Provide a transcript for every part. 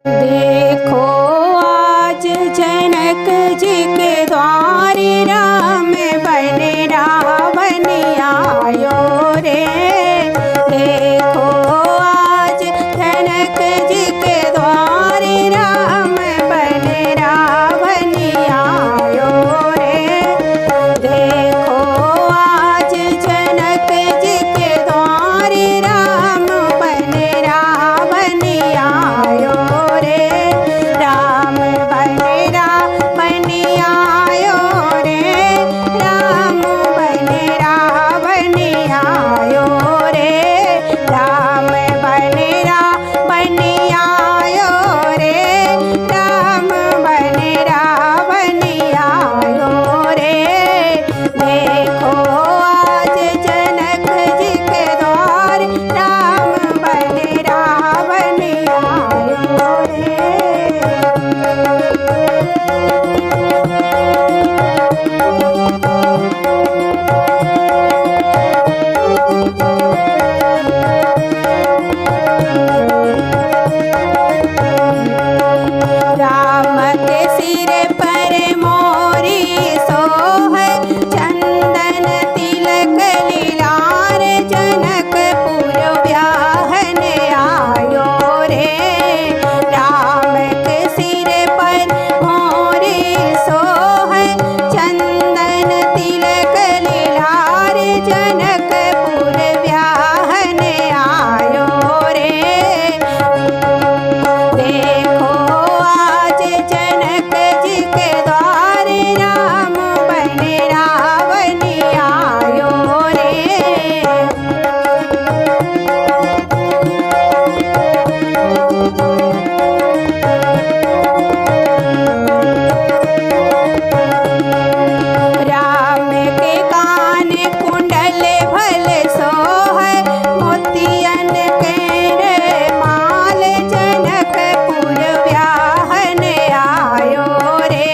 देखो आज जनक जी के द्वार राम बन रावण आयो रे। देखो आज जनक जी के द्वार राम बन रावण आयो रे। देखो आज जनक जी के द्वार राम बन रावण आयो रे। राम बन रावण आयो रे। राम बन रावण आयो रे। राम बन रावण आयो रे। राम बन रावण आयो रे। देखो आज जनक जी के द्वार राम बन रावण आयो रे। राम के सिर पर मोरी सोहै चंदन तिलक लीलार। जनकपुर ब्याहन आयो रे। राम के सिर पर मोरी सोहै चंदन तिलक लीलार। जनकपुर ब्याहन आयो रे। देखो आज जनक जी के द्वार राम बन रावण आयो रे। राम के कान कुंडल भल सोहै मोतियन के माल। जनकपुर ब्याहन आयो रे।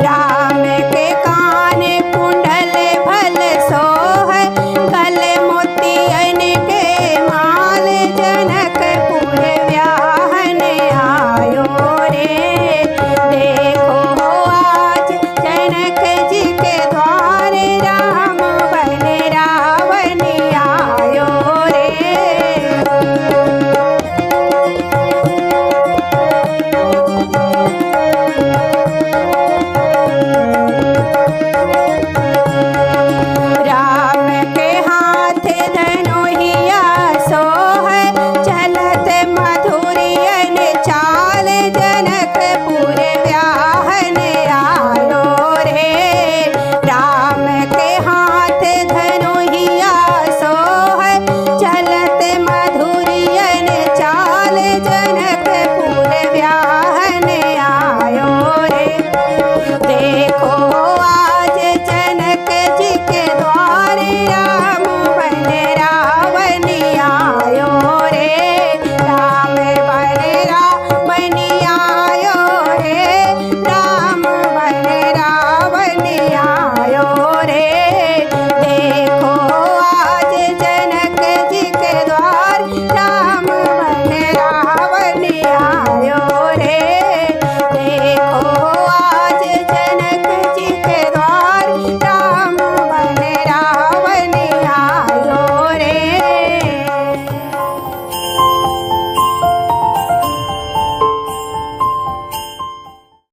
राम के कान कुंडल भल सोहै गल मोतियन के माल। जनकपुर ब्याहन आयो रे। देखो आज जनक जी के द्वार राम बन रावण आयो रे। राम के हाथ धनुहिया सोहै चलत मधुरियन चाल। जनकपुर ब्याहन आयो रे। राम के हाथ धनुहिया सोहै चलत मधुरियन चाल। जनकपुर ब्याहन